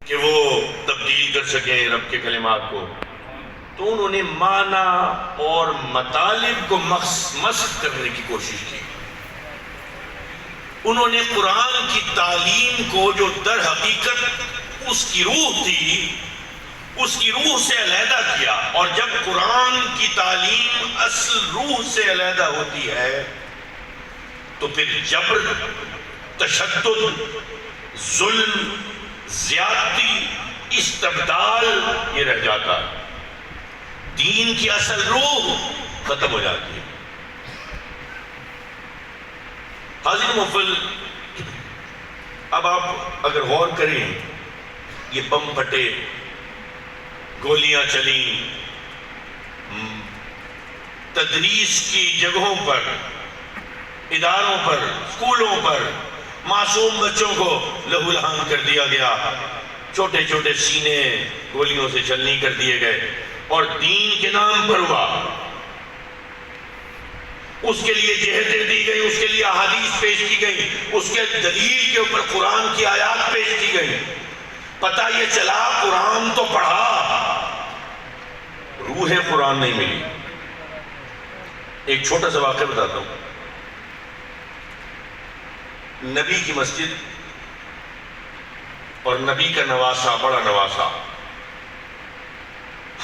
کہ وہ تبدیل کر سکیں رب کے کلمات کو، تو انہوں نے معنی اور مطالب کو مسخ کرنے کی کوشش کی۔ انہوں نے قرآن کی تعلیم کو جو در حقیقت اس کی روح تھی، اس کی روح سے علیحدہ کیا، اور جب قرآن کی تعلیم اصل روح سے علیحدہ ہوتی ہے تو پھر جبر، تشدد، ظلم، زیادتی، استبدال یہ رہ جاتا ہے، دین کی اصل روح ختم ہو جاتی ہے۔ حاضر محفل، اب آپ اگر غور کریں، یہ بم پھٹے، گولیاں چلیں، تدریس کی جگہوں پر، اداروں پر، اسکولوں پر معصوم بچوں کو لہو لہان کر دیا گیا، چھوٹے چھوٹے سینے گولیوں سے چھلنی کر دیے گئے، اور دین کے نام پر ہوا، اس کے لیے جہتیں دی گئی، اس کے لیے احادیث پیش کی گئی، اس کے دلیل کے اوپر قرآن کی آیات پیش کی گئی۔ پتہ یہ چلا قرآن تو پڑھا، روح قرآن نہیں ملی۔ ایک چھوٹا سا واقعہ بتاتا ہوں۔ نبی کی مسجد اور نبی کا نواسہ، بڑا نواسہ،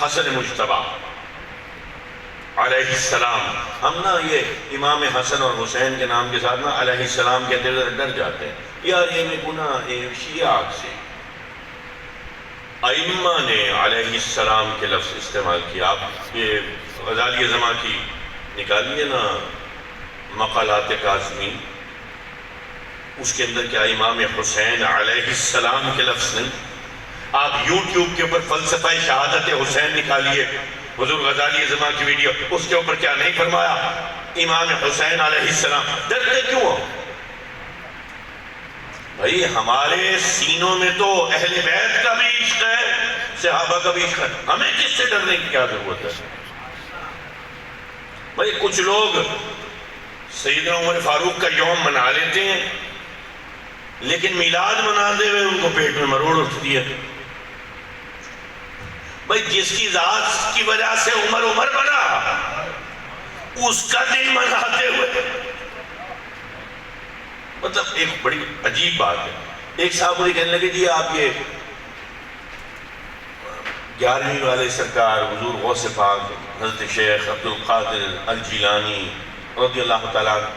حسن مجتبیٰ علیہ السلام، ہم نا یہ امام حسن اور حسین کے نام کے ساتھ نا علیہ السلام کہتے ہوئے ڈر جاتے ہیں، یار یہ میں گناہ شیعہ سے۔ ائمہ نے علیہ السلام کے لفظ استعمال کیا۔ آپ یہ غزالی زماں کی نکالیے نا مقالات کاظمی، اس کے اندر کیا امام حسین علیہ السلام کے لفظ نہیں؟ آپ یوٹیوب کے اوپر فلسفہ شہادت حسین نکالیے، حضور غزالی زماں کی ویڈیو، اس کے اوپر کیا نہیں فرمایا؟ امام حسین علیہ السلام۔ ڈرتے کیوں ہو بھائی؟ ہمارے سینوں میں تو اہل بیت کا بھی عشق ہے، صحابہ کا بھی عشق ہے، ہمیں کس سے ڈرنے کی کیا ضرورت ہے؟ بھائی کچھ لوگ سیدنا عمر فاروق کا یوم منا لیتے ہیں، لیکن میلاد مناتے ہوئے ان کو پیٹ میں مروڑ اٹھتی ہے۔ بھائی جس کی ذات کی وجہ سے عمر بنا، اس کا دن مناتے ہوئے، مطلب ایک بڑی عجیب بات ہے۔ ایک صاحب مجھے کہنے لگے جی آپ یہ 11ویں والے سرکار حضور غوث پاک حضرت شیخ عبد القادر الجیلانی رضی اللہ تعالیٰ عنہ،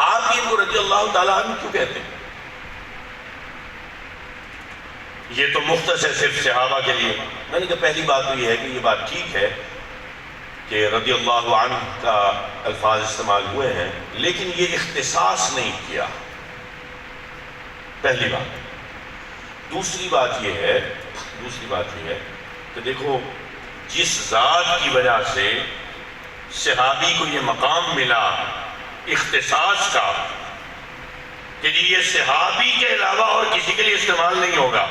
آپ ان کو رضی اللہ تعالیٰ عنہ کیوں کہتے ہیں؟ یہ تو مختصر صرف صحابہ کے لیے۔ میں نے کہا پہلی بات تو یہ ہے کہ یہ بات ٹھیک ہے کہ رضی اللہ عنہ کا الفاظ استعمال ہوئے ہیں، لیکن یہ اختصاص نہیں کیا، پہلی بات۔ دوسری بات یہ ہے کہ دیکھو جس ذات کی وجہ سے صحابی کو یہ مقام ملا اختصاص کا کہ یہ صحابی کے علاوہ اور کسی کے لیے استعمال نہیں ہوگا،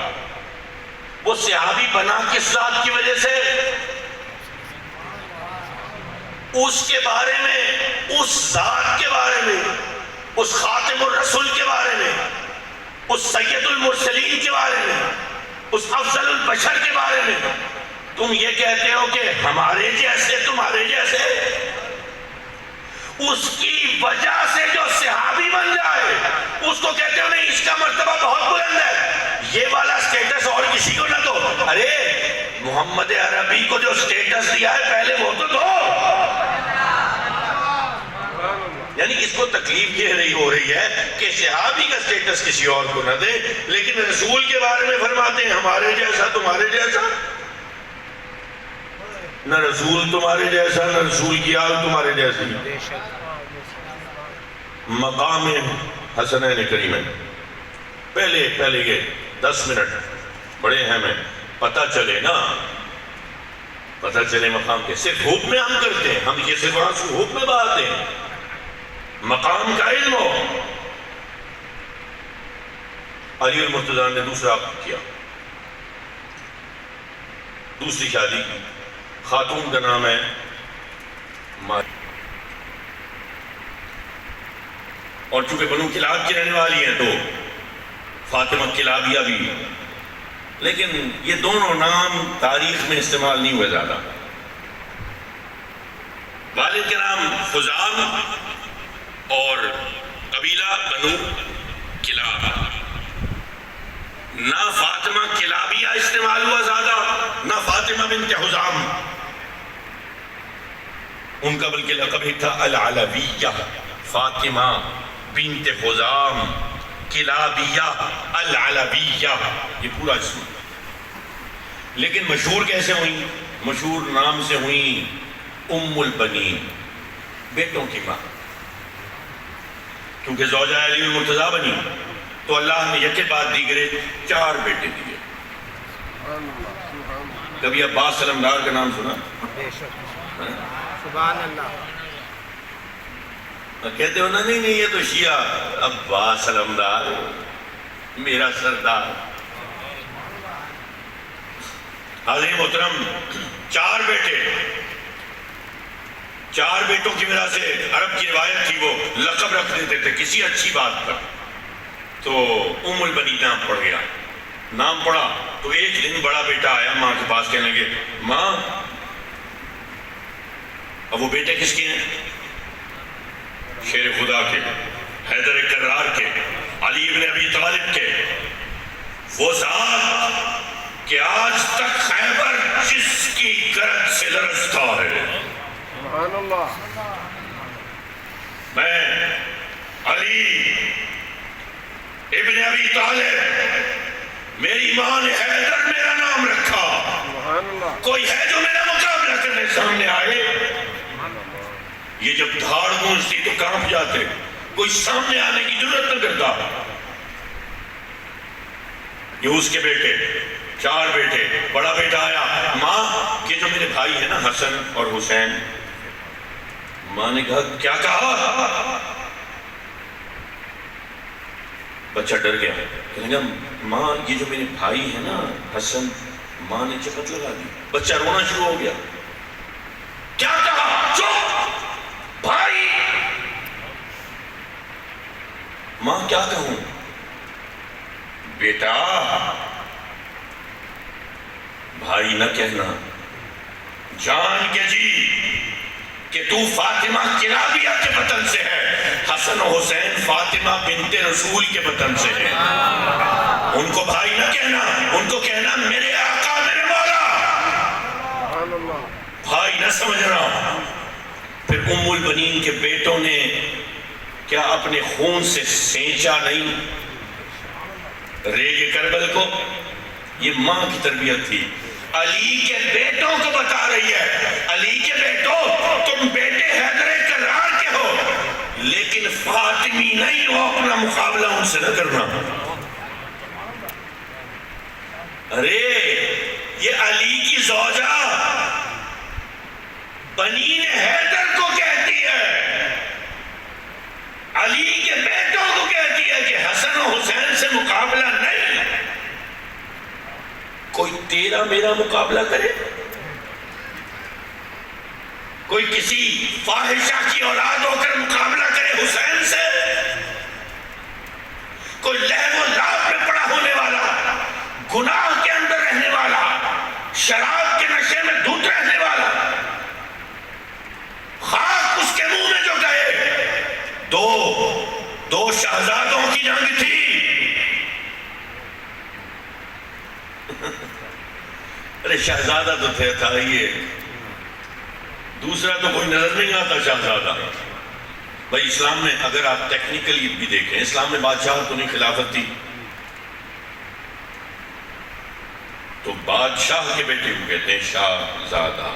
وہ صحابی بنا کس ذات کی وجہ سے؟ اس کے بارے میں، اس ذات کے بارے میں، اس خاتم الرسول کے بارے میں، اس سید المرسلین کے بارے میں، اس افضل البشر کے بارے میں تم یہ کہتے ہو کہ ہمارے جیسے، تمہارے جیسے؟ اس کی وجہ سے جو صحابی بن جائے اس کو کہتے ہو نہیں اس کا مرتبہ بہت بلند ہے، یہ والا سٹیٹس اور کسی کو نہ دو۔ ارے محمد عربی کو جو سٹیٹس دیا ہے پہلے وہ تو دو۔ یعنی اس کو تکلیف یہ ہو رہی ہے کہ صحابی کا سٹیٹس کسی اور کو نہ دے، لیکن رسول کے بارے میں فرماتے ہیں ہمارے جیسا، تمہارے جیسا۔ نہ رسول تمہارے جیسا، نہ رسول کی آل تمہارے جیسی۔ مقام حسنین کریمین، پہلے یہ 10 منٹ بڑے اہم ہیں، پتہ چلے نا، پتہ چلے مقام کے۔ صرف حکم میں ہم کرتے ہیں، ہم یہ صرف آنسو حکم میں بہاتے ہیں، مقام کا علم ہو۔ علی المرتضیٰ نے دوسرا کیا، دوسری شادی کی، خاتون کا نام ہے ماری، اور چونکہ بنو کلاب کی رہنے والی ہیں تو فاطمہ کلابیہ بھی لیکن یہ دونوں نام تاریخ میں استعمال نہیں ہوئے زیادہ. والد کا نام خزام اور قبیلہ بنو کلاب. نہ فاطمہ کلابیہ استعمال ہوا زیادہ، نہ فاطمہ بنت حزام. ان کا بلکہ لقب ہی تھا العلویہ، فاطمہ بنت حزام کلابیہ العلویہ، یہ پورا اسم. لیکن مشہور کیسے ہوئیں؟ مشہور نام سے ہوئیں ام البنین، بیٹوں کی ماں. کیونکہ زوجہ علی المرتضیٰ بنی تو اللہ نے یکے بعد دیگرے 4 بیٹے دیے. کبھی عباس علمدار کا نام سنا؟ سبحان اللہ. کہتے ہو نا نہیں یہ تو شیعہ. عباس علمدار میرا سردار. حاضرین محترم، 4 بیٹے، 4 بیٹوں کی وجہ سے عرب کی روایت تھی وہ لقب رکھ دیتے تھے کسی اچھی بات پر. تو ام البنین نام پڑ گیا. نام پڑا تو ایک دن بڑا بیٹا آیا ماں کے پاس، کہنے لگے ماں، اب وہ بیٹے کس کے ہیں؟ شیر خدا کے، حیدر کرار کے، علی ابن ابی طالب کے. وہ ذات کہ آج تک خیبر جس کی گرج سے لرزتا ہے. سبحان اللہ. میں علی ابن ابی طالب، میری ماں نے حیدر میرا نام رکھا. سبحان اللہ. کوئی ہے جو میرا مقابلہ کرنے سامنے آئے؟ یہ جب دھاڑ گونجتی تو کانپ جاتے، کوئی سامنے آنے کی ضرورت نہ کرتا. یہ اس کے بیٹے، 4 بیٹے. بڑا بیٹا آیا، ماں یہ جو میرے بھائی ہیں نا حسن اور حسین. ماں نے کہا کیا کہا؟ بچہ ڈر گیا، کہنے لگا ماں یہ جو میرے بھائی ہیں نا حسن. ماں نے چپت لگا دی، بچہ رونا شروع ہو گیا. کیا کہا؟ چپ بھائی. ماں کیا کہوں؟ بیٹا بھائی نہ کہنا، جان کے جی کہ تو فاطمہ کلابیہ کے وطن سے ہے، حسن و حسین فاطمہ بنت رسول کے وطن سے ہے. ان کو بھائی نہ کہنا، ان کو کہنا میرے آقا میرے مولا. بھائی نہ سمجھنا. پھر ام البنین کے بیٹوں نے کیا اپنے خون سے سینچا نہیں ریگ کربل کو؟ یہ ماں کی تربیت تھی. علی کے بیٹوں کو بتا رہی ہے، علی کے بیٹوں تم بیٹے حیدر کرار کے ہو لیکن فاطمی نہیں ہو، اپنا مقابلہ ان سے نہ کرنا. ارے یہ علی کی زوجہ بنین حیدر کو کہتی ہے، علی کے بیٹوں کو کہتی ہے کہ حسن و حسین سے مقابلہ نہیں. کوئی تیرا میرا مقابلہ کرے؟ کوئی کسی فاحشہ کی اولاد ہو کر مقابلہ کرے حسین سے؟ کوئی لہو و لعب میں پڑا ہونے والا، گناہ کے اندر رہنے والا، شراب کے نشے میں دھت رہنے والا، خاک اس کے منہ میں جو گئے. دو شہزادوں کی جنگ تھی. ارے شہزادہ تو تھا یہ، دوسرا تو کوئی نظر نہیں آتا شہزادہ. بھائی اسلام میں اگر آپ ٹیکنیکلی بھی دیکھیں، اسلام میں بادشاہ تو نہیں خلافت تھی، تو بادشاہ کے بیٹے کو کہتے ہیں شاہزادہ.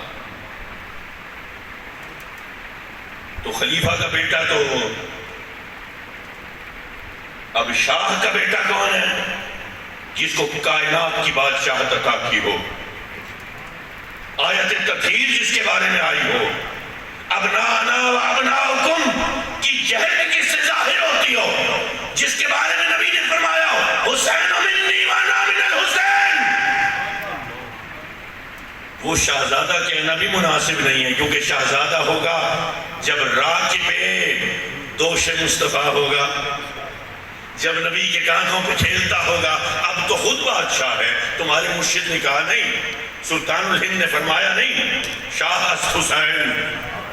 تو خلیفہ کا بیٹا تو اب شاہ کا بیٹا کون ہے؟ جس کو کائنات کی بادشاہت عطا کی ہو، آیت تطہیر جس کے بارے میں آئی ہو، ابنانا و ابناؤکم کی جہد کس سے ظاہر ہوتی ہو، جس کے بارے میں نبی نے فرمایا حسین منی وانا من الحسین. وہ شہزادہ کہنا بھی مناسب نہیں ہے، کیونکہ شہزادہ ہوگا جب راکب دوش مصطفیٰ ہوگا. جب نبی کے کانوں پہ کھیلتا ہوگا اب تو خود بادشاہ ہے. تمہارے مرشد نے کہا نہیں, سلطان الہند نے فرمایا نہیں, شاہ است حسین,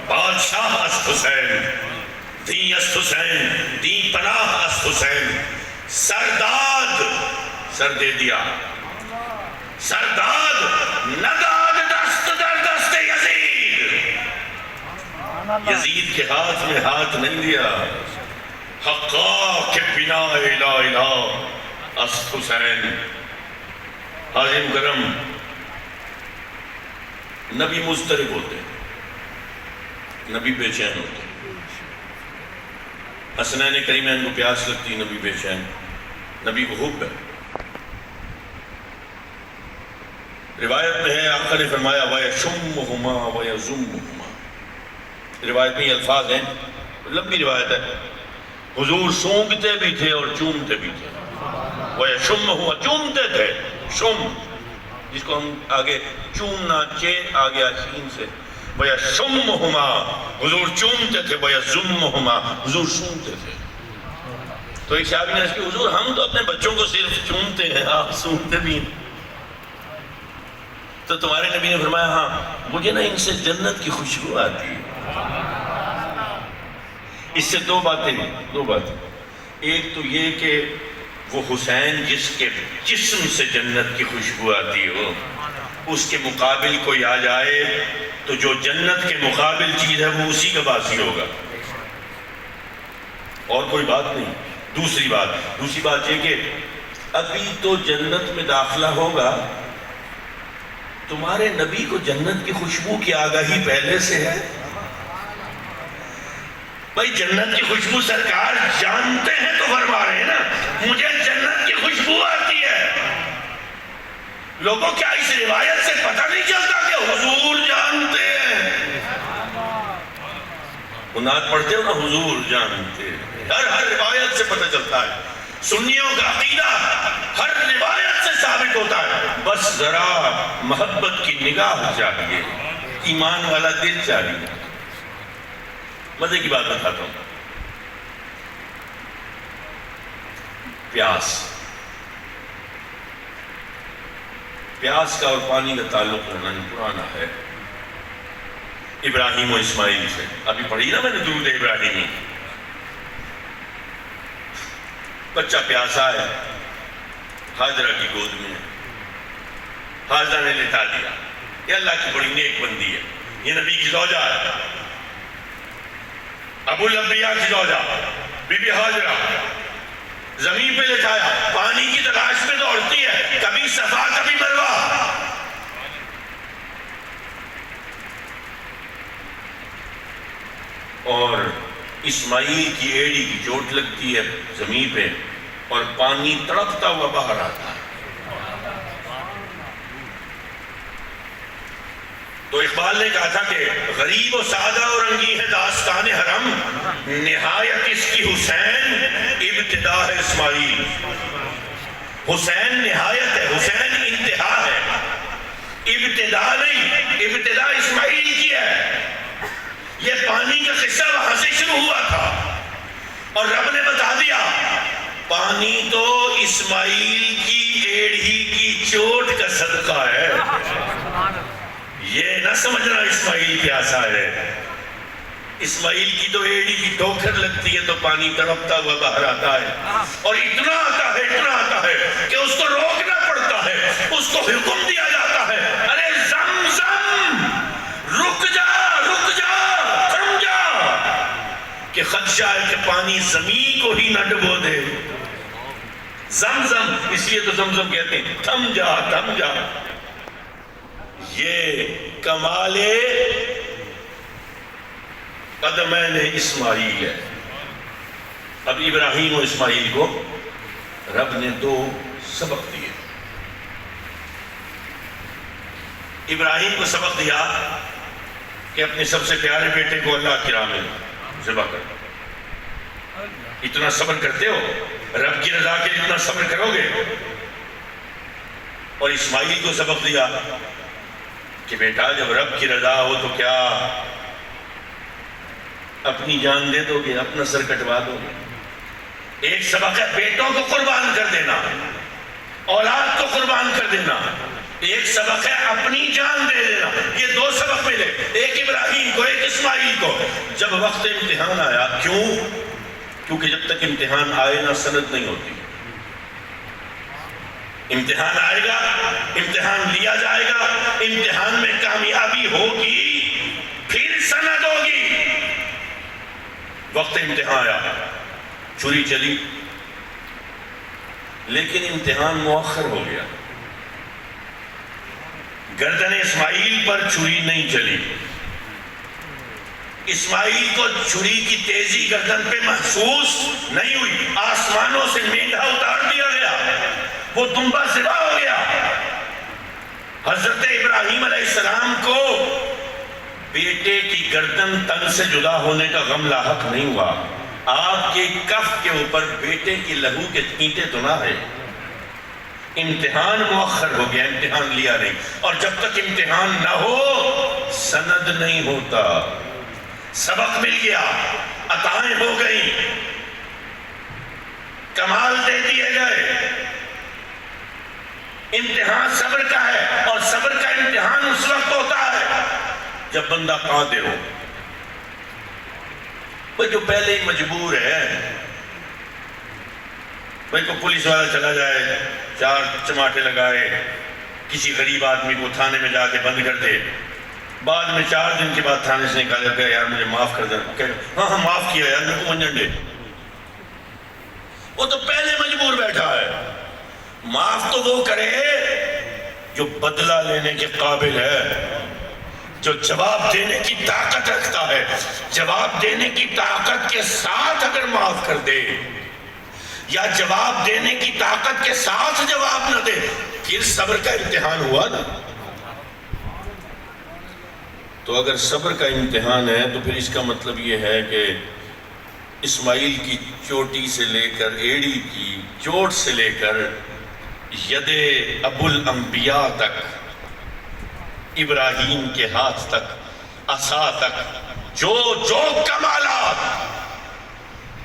بادشاہ است حسین, دین است حسین, دین پناہ است حسین, سرداد, سر دے دیا, سرداد نداد دست در دست یزید, یزید کے ہاتھ میں ہاتھ نہیں دیا. حقا کے بنا الہ الہ است حسین. حاضر کرم, نبی مضطرب ہوتے, نبی بے چین ہوتے, حسنین کریمین کو پیاس لگتی, نبی بے چین, نبی کو حب ہے. روایت میں ہے آقا نے فرمایا وَيَشُمُّهُمَا وَيَزُمُّهُمَا. روایت میں یہ الفاظ ہیں, لمبی روایت ہے, حضور سونگتے بھی تھے اور چومتے بھی تھے. وَيَشُمُّهُمَا, چومتے تھے, شم جس کو ہم آگے چومنا, چے آگے شین سے, وَيَشُمُّهُمَا, حضور چومتے تھے, وَيَزُمُّهُمَا, حضور سونگتے تھے. تو ایک صحابی نے کہا حضور ہم تو اپنے بچوں کو صرف چومتے ہیں, آپ سونگتے بھی ہیں. تو تمہارے نبی نے فرمایا ہاں مجھے نا ان سے جنت کی خوشبو آتی ہے. اس سے دو باتیں. ایک تو یہ کہ وہ حسین جس کے جسم سے جنت کی خوشبو آتی ہو, اس کے مقابل کوئی آ جائے تو جو جنت کے مقابل چیز ہے وہ اسی کا باسی ہوگا, اور کوئی بات نہیں. دوسری بات یہ کہ ابھی تو جنت میں داخلہ ہوگا, تمہارے نبی کو جنت کی خوشبو کی آگاہی پہلے سے ہے. بھائی جنت کی خوشبو سرکار جانتے ہیں تو فرما رہے ہیں نا, مجھے جنت کی خوشبو آتی ہے. لوگوں کیا اس روایت سے پتہ نہیں چلتا کہ حضور جانتے ہیں؟ نعت پڑھتے ہو نا, حضور جانتے ہیں, ہر روایت سے پتہ چلتا ہے. سنیوں کا عقیدہ ہر روایت سے ثابت ہوتا ہے. بس ذرا محبت کی نگاہ چاہیے, ایمان والا دل چاہیے. مزے کی بات بتاتا ہوں. پیاس کا اور پانی کا تعلق ہونا پرانا ہے, ابراہیم و اسماعیل سے. ابھی پڑھی نا میں نے درود ابراہیمی. بچہ پیاسا ہے, حاجرہ کی گود میں, حاجرہ نے لٹا دیا. یہ اللہ کی بڑی نیک بندی ہے, یہ نبی کی زوجہ ہے, ابو الانبیاء کی زوجہ بی بی حاجرہ. زمین پہ لٹایا, پانی کی تلاش میں دوڑتی ہے, کبھی صفا کبھی مروہ. اور اسماعیل کی ایڑی کی چوٹ لگتی ہے زمین پہ, اور پانی تڑپتا ہوا باہر آتا ہے. تو اقبال نے کہا تھا کہ غریب و سادہ اور رنگی ہے داستان حرم, نہایت اس کی حسین, ابتدا ہے اسماعیل. حسین نہایت ہے, حسین انتہا ہے, ابتدا نہیں. ابتدا اسماعیل کی ہے. یہ پانی کا قصہ وہاں سے شروع ہوا تھا, اور رب نے بتا دیا پانی تو اسماعیل کی ایڑی کی چوٹ کا صدقہ ہے. یہ نہ سمجھنا اسماعیل پیاسا ہے. اسماعیل کی تو ایڑی کی ٹھوکر لگتی ہے تو پانی تڑپتا ہوا باہر آتا ہے, اور اتنا آتا ہے کہ اس کو روکنا پڑتا ہے, اس کو حکم دیا جاتا ہے, ارے زمزم رک جا, تھم جا, کہ خدشہ ہے کہ پانی زمین کو ہی نہ ڈبو دے. زمزم, اس لیے تو زمزم کہتے ہیں, تھم جا. یہ کمال قدمین اسماعیل ہے. اب ابراہیم و اسماعیل کو رب نے دو سبق دیے. ابراہیم کو سبق دیا کہ اپنے سب سے پیارے بیٹے کو اللہ کی راہ میں ذبح کرو. اتنا صبر کرتے ہو, رب کی رضا کے لیے اتنا صبر کرو گے. اور اسماعیل کو سبق دیا کہ بیٹا جب رب کی رضا ہو تو کیا اپنی جان دے دو گے, اپنا سر کٹوا دو گے. ایک سبق ہے بیٹوں کو قربان کر دینا، اولاد کو قربان کر دینا، ایک سبق ہے اپنی جان دے دینا۔ یہ دو سبق ملے، ایک ابراہیم کو، ایک اسماعیل کو۔ جب وقت امتحان آیا، کیونکہ جب تک امتحان آئے نہ سند نہیں ہوتی۔ امتحان آئے گا، امتحان لیا جائے گا، امتحان میں کامیابی ہوگی پھر سند ہوگی۔ وقت امتحان آیا، چھری چلی، لیکن امتحان مؤخر ہو گیا۔ گردن اسماعیل پر چھری نہیں چلی، اسماعیل کو چھری کی تیزی گردن پہ محسوس نہیں ہوئی۔ آسمانوں سے مینڈھا اتار دیا گیا، وہ دمبا ذبح ہو گیا۔ حضرت ابراہیم علیہ السلام کو بیٹے کی گردن تن سے جدا ہونے کا غم لاحق نہیں ہوا۔ آپ کے کف کے اوپر بیٹے کی لہو کے چھینٹے تو نہ ہے۔ امتحان مؤخر ہو گیا، امتحان لیا نہیں، اور جب تک امتحان نہ ہو سند نہیں ہوتا۔ سبق مل گیا، عطائیں ہو گئیں، کمال دے دیے گئے۔ امتحان صبر کا ہے، اور صبر کا امتحان اس وقت ہوتا ہے جب بندہ قادر ہو۔ وہ جو پہلے ہی مجبور ہے، بھائی کو پولیس والا چلا جائے، چار چماٹے لگائے، کسی غریب آدمی کو تھانے میں جا کے بند کر دے، بعد میں 4 دن کے بعد تھانے سے نکالا گیا، یار مجھے معاف کر دے، ہاں معاف کیا یار، میرے کو منجن دے۔ وہ تو پہلے مجبور بیٹھا ہے۔ معاف تو وہ کرے جو بدلہ لینے کے قابل ہے، جو جواب دینے کی طاقت رکھتا ہے۔ جواب دینے کی طاقت کے ساتھ اگر معاف کر دے، یا جواب دینے کی طاقت کے ساتھ جواب نہ دے، پھر صبر کا امتحان ہوا نا۔ تو اگر صبر کا امتحان ہے تو پھر اس کا مطلب یہ ہے کہ اسماعیل کی چوٹی سے لے کر ایڑی کی چوٹ سے لے کر ید ابو الانبیاء تک، ابراہیم کے ہاتھ تک، عصا تک، جو کمالات،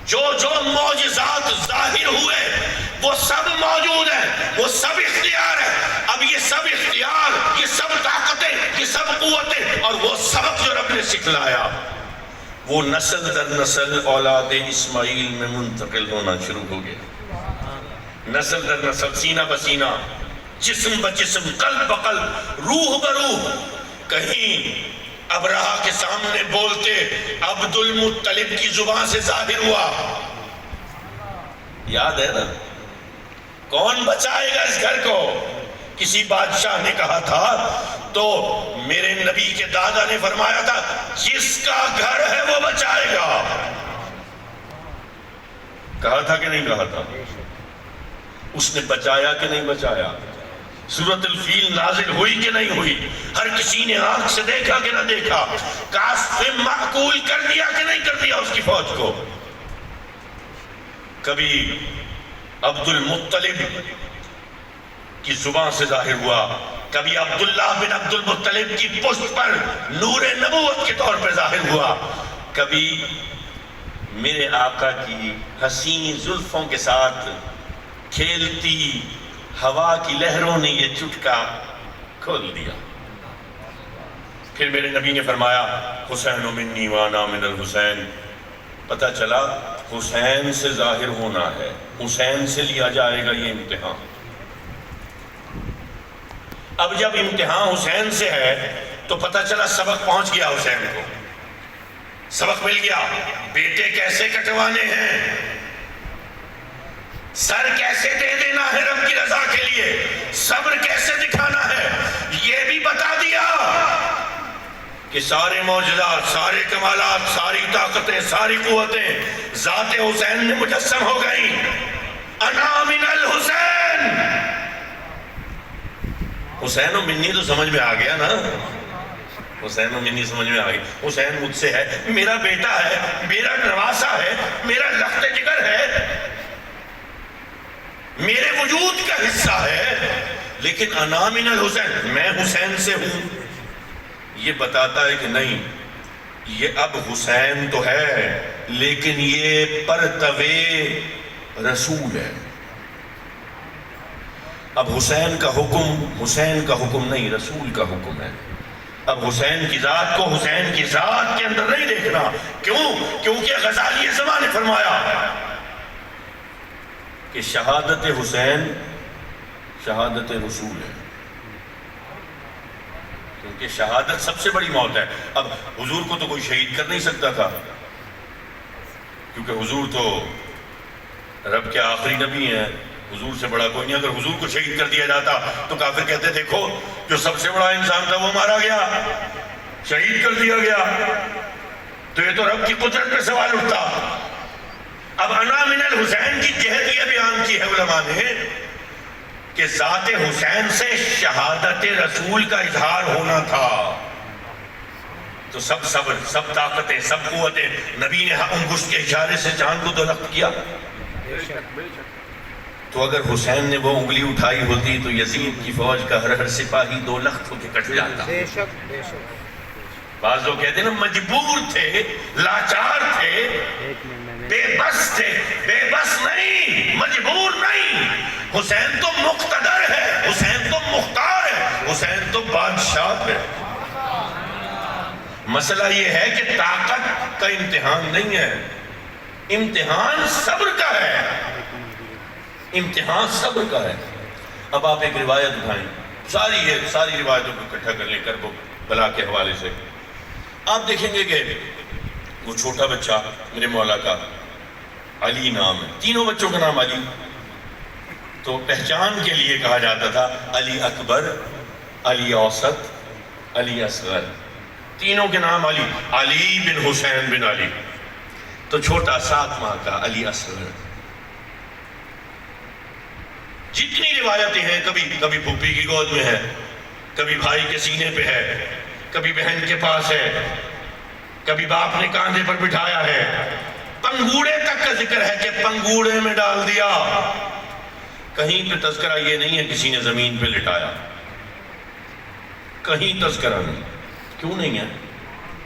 جو معجزات ظاہر ہوئے وہ سب موجود ہیں، وہ سب اختیار ہے۔ اب یہ سب اختیار، یہ سب طاقتیں، یہ سب قوتیں، اور وہ سبق جو رب نے سکھلایا، وہ نسل در نسل اولاد اسماعیل میں منتقل ہونا شروع ہو گیا۔ نسل در نسل، سینہ بسینہ، جسم بجسم، قلب بقلب، روح بروح۔ کہیں ابرہہ کے سامنے بولتے عبد المطلب کی زبان سے ظاہر ہوا، یاد ہے نا؟ کون بچائے گا اس گھر کو؟ کسی بادشاہ نے کہا تھا تو میرے نبی کے دادا نے فرمایا تھا، جس کا گھر ہے وہ بچائے گا۔ کہا تھا کہ نہیں کہا تھا؟ اس نے بچایا کہ نہیں بچایا؟ سورۃ الفیل نازل ہوئی کہ نہیں ہوئی؟ ہر کسی نے آنکھ سے دیکھا کہ نہ دیکھا؟ کاف سے معقول کر دیا کہ نہیں کر دیا اس کی فوج کو؟ کبھی عبد المطلب کی زبان سے ظاہر ہوا، کبھی عبداللہ بن عبد المطلب کی پشت پر نور نبوت کے طور پر ظاہر ہوا، کبھی میرے آقا کی حسین زلفوں کے ساتھ کھیلتی ہوا کی لہروں نے یہ چٹکا کھول دیا۔ پھر میرے نبی نے فرمایا، حسین منی وانا من الحسین۔ پتہ چلا حسین سے ظاہر ہونا ہے، حسین سے لیا جائے گا یہ امتحان۔ اب جب امتحان حسین سے ہے تو پتہ چلا سبق پہنچ گیا حسین کو، سبق مل گیا۔ بیٹے کیسے کٹوانے ہیں، سر کیسے دے دینا ہے رب کی رضا کے لیے، صبر کیسے دکھانا ہے، یہ بھی بتا دیا کہ سارے معجزات، سارے کمالات، ساری طاقتیں، ساری قوتیں ذات حسین میں مجسم ہو گئیں۔ انا من الحسین، حسین و منی تو سمجھ میں آ گیا نا، حسین و منی سمجھ میں آ گئی۔ حسین مجھ سے ہے، میرا بیٹا ہے، میرا نواسا ہے، میرا لخت جگر ہے، میرے وجود کا حصہ ہے، لیکن انا من الحسین، میں حسین سے ہوں، یہ بتاتا ہے کہ نہیں، یہ اب حسین تو ہے لیکن یہ پرتوے رسول ہے. اب حسین کا حکم نہیں، رسول کا حکم ہے. اب حسین کی ذات کو حسین کی ذات کے اندر نہیں دیکھنا. کیونکہ غزالی زمان نے فرمایا کہ شہادت حسین شہادت رسول ہے، کیونکہ شہادت سب سے بڑی موت ہے. اب حضور کو تو کوئی شہید کر نہیں سکتا تھا، کیونکہ حضور تو رب کے آخری نبی ہیں، حضور سے بڑا کوئی نہیں. اگر حضور کو شہید کر دیا جاتا تو کافر کہتے دیکھو جو سب سے بڑا انسان تھا وہ مارا گیا، شہید کر دیا گیا، تو یہ تو رب کی قدرت پہ سوال اٹھتا. اب انا من الحسین کی جہت یہ بیان کی ہے علماء نے کہ ذات حسین سے شہادت رسول کا اظہار ہونا تھا. تو سب صبر، سب طاقتیں، سب قوتیں، نبی نے انگشت کے اشارے سے چاند کو دلخت کیا. تو اگر حسین نے وہ انگلی اٹھائی ہوتی تو یزید کی فوج کا ہر سپاہی 2 لخت ہو کے کٹ جاتا. بعض لوگ کہتے ہیں نا مجبور تھے، لاچار تھے، بے بس تھے. بے بس نہیں، مجبور نہیں. حسین تو مقتدر ہے، حسین تو مختار ہے، حسین تو بادشاہ ہے. مسئلہ یہ ہے کہ طاقت کا امتحان نہیں ہے، امتحان صبر کا ہے، امتحان صبر کا ہے. اب آپ ایک روایت اٹھائیں، ساری روایتوں کو اکٹھا کر لیں کربلا کے حوالے سے. آپ دیکھیں گے کہ وہ چھوٹا بچہ میرے مولا کا علی نام ہے، تینوں بچوں کا نام علی. تو پہچان کے لیے کہا جاتا تھا علی اکبر، علی اوسط، علی اصغر. تینوں کے نام علی، علی بن حسین بن علی. تو چھوٹا 7 ماہ کا علی اصغر. جتنی روایتیں ہیں، کبھی پھپھی کی گود میں ہے، کبھی بھائی کے سینے پہ ہے، کبھی بہن کے پاس ہے، کبھی باپ نے کاندھے پر بٹھایا ہے. پنگوڑے تک کا ذکر ہے کہ پنگوڑے میں ڈال دیا. کہیں پہ تذکرہ یہ نہیں ہے کسی نے زمین پہ لٹایا، کہیں تذکرہ نہیں. کیوں نہیں ہے؟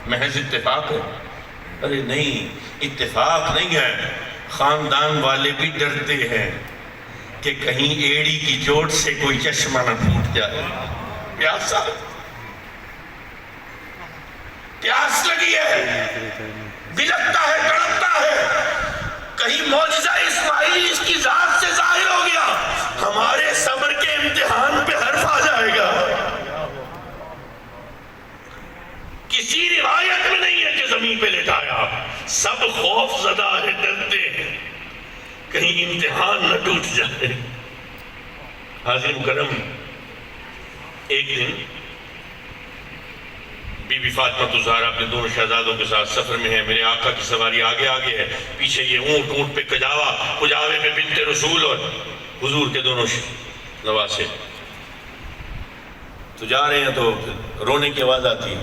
محض اتفاق ہے. ارے نہیں، اتفاق نہیں ہے. خاندان والے بھی ڈرتے ہیں کہ کہیں ایڑی کی چوٹ سے کوئی چشمہ نہ پھوٹ جائے. پیاس لگی ہے، بلکتا ہے، تڑپتا ہے، کہیں معجزہ اسماعیل اس کی ذات سے ظاہر ہو گیا، ہمارے صبر کے امتحان پہ حرف آ جائے گا. کسی روایت میں نہیں ہے کہ زمین پہ لٹایا. سب خوف زدہ ہے، ڈرتے ہیں کہیں امتحان نہ ٹوٹ جائے. حاضر مکرم، ایک دن بی بی فاطمہ الزہرا اپنے دونوں شہزادوں کے ساتھ سفر میں ہے. میرے آقا کی سواری آگے ہے، پیچھے یہ اونٹ پہ کجاوے پہ بنت رسول اور حضور کے دونوں نواسے. تو جا رہے ہیں تو رونے کی آواز آتی ہے،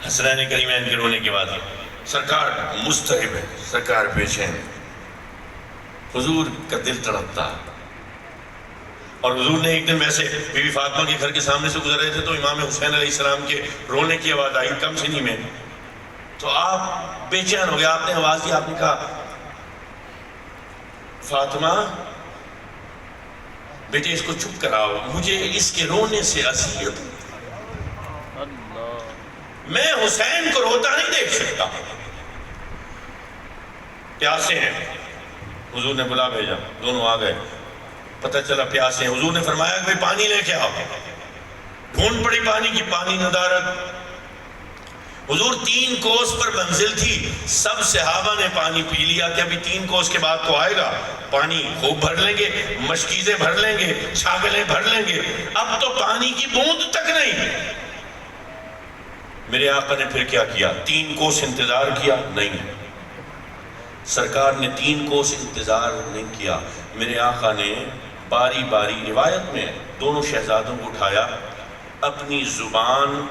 حسنین کریمین کے رونے کی آواز. سرکار مضطرب ہے، سرکار بے چین، حضور کا دل تڑپتا. اور حضور نے ایک دن ویسے بی بی فاطمہ کے گھر کے سامنے سے گزر رہے تھے تو امام حسین علیہ السلام کے رونے کی آواز آئی کم سنی میں. تو آپ بے چین ہو گیا، آپ نے آواز دی، آپ نے کہا فاطمہ بیٹے اس کو چپ کراؤ، مجھے اس کے رونے سے اذیت، میں حسین کو روتا نہیں دیکھ سکتا. پیاسے ہیں، حضور نے بلا بھیجا، دونوں آ گئے. پتہ چلا پیاسے ہیں. حضور نے فرمایا کہ پانی لے کے آؤ. ڈھونڈ پڑی پانی کی، پانی ندارت. حضور 3 کوس پر منزل تھی، سب صحابہ نے پانی پی لیا کہ ابھی 3 کوس کے بعد تو آئے گا، پانی خوب بھر لیں گے، مشکیزیں بھر لیں گے، چھاگلیں بھر لیں گے، اب تو پانی کی بوند تک نہیں. میرے آقا نے پھر کیا کیا؟ 3 کوس انتظار کیا، نہیں. سرکار نے 3 کوس انتظار نہیں کیا. میرے آقا نے باری باری، روایت میں دونوں شہزادوں کو اٹھایا، اپنی زبان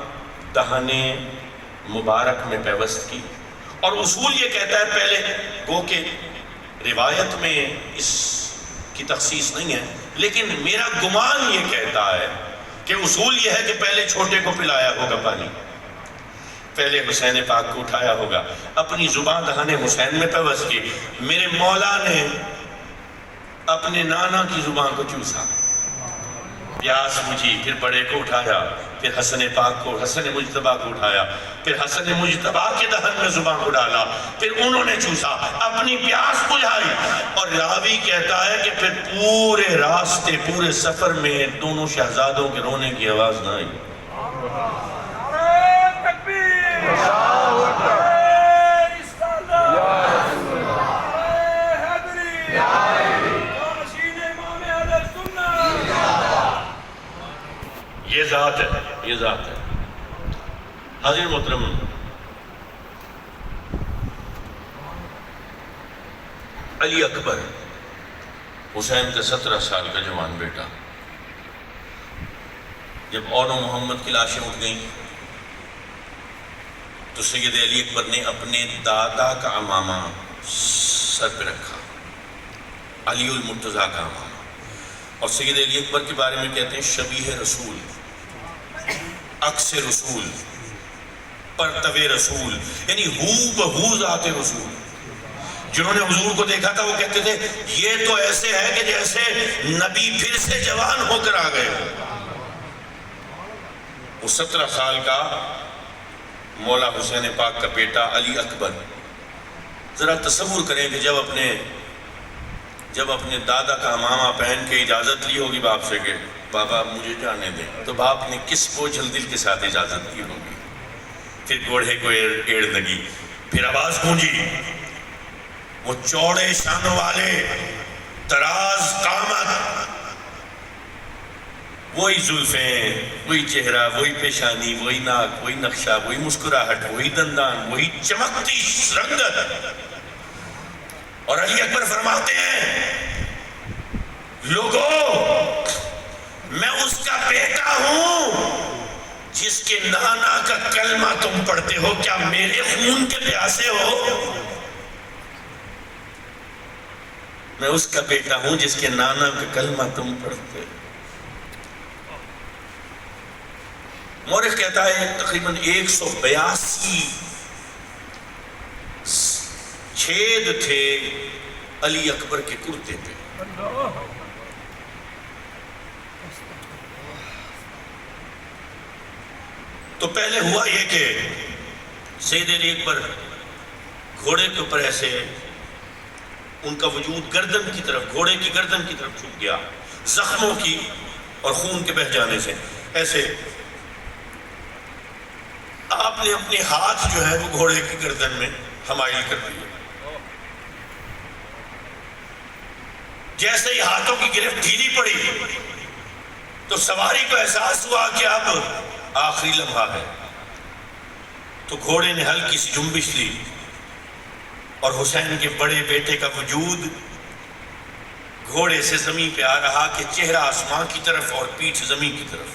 دہنے مبارک میں پیوست کی. اور اصول یہ کہتا ہے، پہلے گو کہ روایت میں اس کی تخصیص نہیں ہے، لیکن میرا گمان یہ کہتا ہے کہ اصول یہ ہے کہ پہلے چھوٹے کو پلایا ہوگا پانی، پہلے حسین پاک کو اٹھایا ہوگا، اپنی زبان دہن حسین میں پیوست کی، میرے مولا نے اپنے نانا کی زبان کو چوسا، پیاس بجھی، پھر بڑے کو اٹھایا، پھر حسن پاک کو، حسن مجتبیٰ کو اٹھایا، پھر حسن مجتبیٰ کے دہن میں زبان کو ڈالا، پھر انہوں نے چوسا، اپنی پیاس بجھائی، اور راوی کہتا ہے کہ پھر پورے راستے، پورے سفر میں دونوں شہزادوں کے رونے کی آواز نہ آئی۔ یہ ذات ہے، یہ ذات ہے۔ حاضر محترم، علی اکبر حسین کا 17 سال کا جوان بیٹا، جب اون و محمد کی لاشیں اٹھ گئیں تو سید علی اکبر نے اپنے دادا کا امامہ سر پہ رکھا، علی المرتضیٰ کا امامہ، اور سید علی اکبر کے بارے میں کہتے ہیں شبیہ رسول، عکس رسول، پرتو رسول، یعنی ہو بہو ذات رسول۔ جنہوں نے حضور کو دیکھا تھا وہ کہتے تھے یہ تو ایسے ہے کہ جیسے نبی پھر سے جوان ہو کر آ گئے۔ وہ 17 سال کا مولا حسین پاک کا بیٹا علی اکبر، ذرا تصور کریں کہ جب اپنے دادا کا امامہ پہن کے اجازت لی ہوگی باپ سے کہ بابا مجھے جانے دیں، تو باپ نے کس بوجھل دل کے ساتھ اجازت دی ہوگی۔ پھر گھوڑے کو ایڑ لگی، پھر آواز گونجی، وہ چوڑے شانوں والے، دراز قامت، وہی زلفیں، وہی چہرہ، وہی پیشانی، وہی ناک، وہی نقشہ، وہی مسکراہٹ، وہی دندان، وہی چمکتی رنگت۔ اور علی اکبر فرماتے ہیں لوگوں، میں اس کا بیٹا ہوں جس کے نانا کا کلمہ تم پڑھتے ہو، کیا میرے خون کے پیاسے ہو؟ میں اس کا بیٹا ہوں جس کے نانا کا کلمہ تم پڑھتے ہو۔ مورخ کہتا ہے تقریباً 182 چھید تھے علی اکبر کے کرتے پہ۔ تو پہلے ہوا یہ کہ سید علی اکبر گھوڑے کے اوپر ایسے ان کا وجود گردن کی طرف، گھوڑے کی گردن کی طرف جھک گیا، زخموں کی اور خون کے بہہ جانے سے ایسے۔ آپ نے اپنے ہاتھ جو ہے وہ گھوڑے کی گردن میں حمائل کر دیے، جیسے ہی ہاتھوں کی گرفت ڈھیلی پڑی تو سواری کو احساس ہوا کہ اب آخری لمحہ ہے، تو گھوڑے نے ہلکی سی جنبش لی اور حسین کے بڑے بیٹے کا وجود گھوڑے سے زمین پہ آ رہا کہ چہرہ آسمان کی طرف اور پیٹھ زمین کی طرف،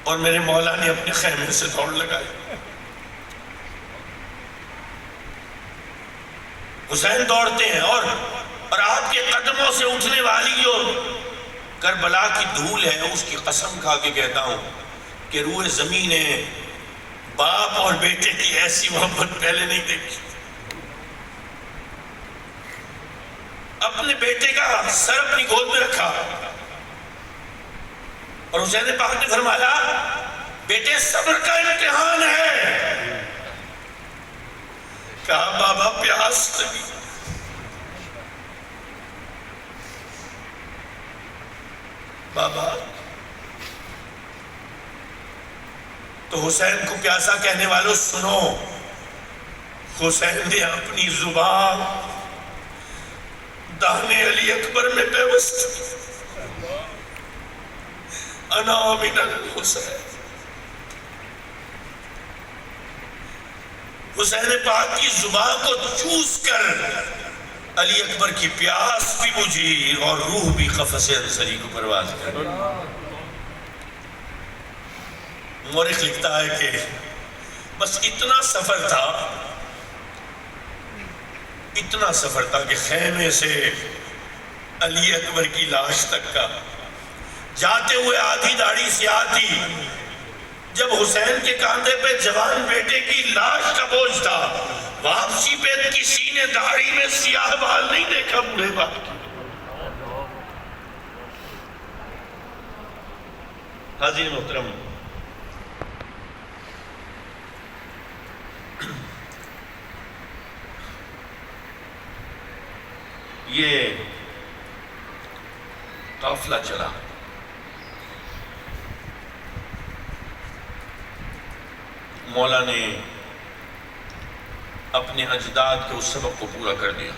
اور میرے مولا نے اپنے خیمے سے دوڑ لگائی۔ حسین دوڑتے ہیں اور آپ کے قدموں سے اٹھنے والی جو کربلا کی دھول ہے اس کی قسم کھا کے کہتا ہوں کہ روح زمین ہے، باپ اور بیٹے کی ایسی محبت پہلے نہیں دیکھی۔ اپنے بیٹے کا سر اپنی گود میں رکھا اور حسین پاک نے فرمایا بیٹے صبر کا امتحان ہے۔ کہا بابا پیاس لگی۔ بابا تو حسین کو پیاسا کہنے والوں سنو، حسین نے اپنی زبان دانے علی اکبر میں پیوست، انا من الحسین۔ حسین پاک کی زبان کو چوس کر علی اکبر کی پیاس بھی بجھی اور روح بھی قفس انصری کو پرواز کر۔ مورخ لکھتا ہے کہ بس اتنا سفر تھا کہ خیمے سے علی اکبر کی لاش تک کا، جاتے ہوئے آدھی داڑھی سیاہ تھی، جب حسین کے کاندھے پہ جوان بیٹے کی لاش کا بوجھ تھا، واپسی پہ کسی نے داڑھی میں سیاہ بال نہیں دیکھا بوڑھے باپ کی۔ حاضرین محترم، یہ قافلہ چلا، مولا نے اپنے اجداد کے اس سبق کو پورا کر دیا،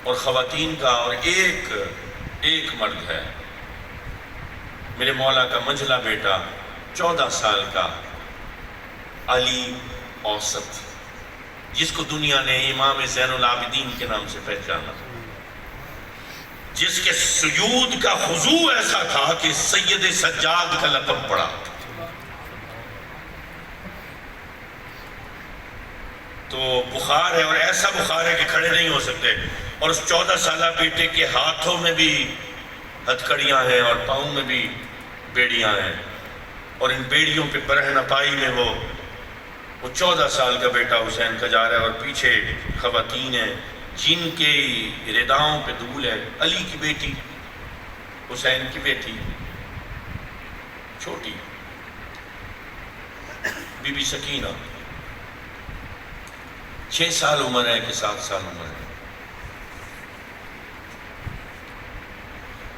اور خواتین کا اور ایک مرد ہے، میرے مولا کا منجھلا بیٹا 14 سال کا علی اوسط، جس کو دنیا نے امام زین العابدین کے نام سے پہچانا، جس کے سجود کا خضوع ایسا تھا کہ سید سجاد کا لقب پڑا۔ تو بخار ہے، اور ایسا بخار ہے کہ کھڑے نہیں ہو سکتے، اور اس 14 سالہ بیٹے کے ہاتھوں میں بھی ہتھکڑیاں ہیں اور پاؤں میں بھی بیڑیاں ہیں، اور ان بیڑیوں پہ برہنہ پائی میں وہ 14 سال کا بیٹا حسین کا جا رہا ہے، اور پیچھے خواتین ہیں جن کے رداؤں پہ دھول ہے۔ علی کی بیٹی، حسین کی بیٹی چھوٹی بی بی سکینہ، 6 سال عمر ہے کہ 7 سال عمر ہے۔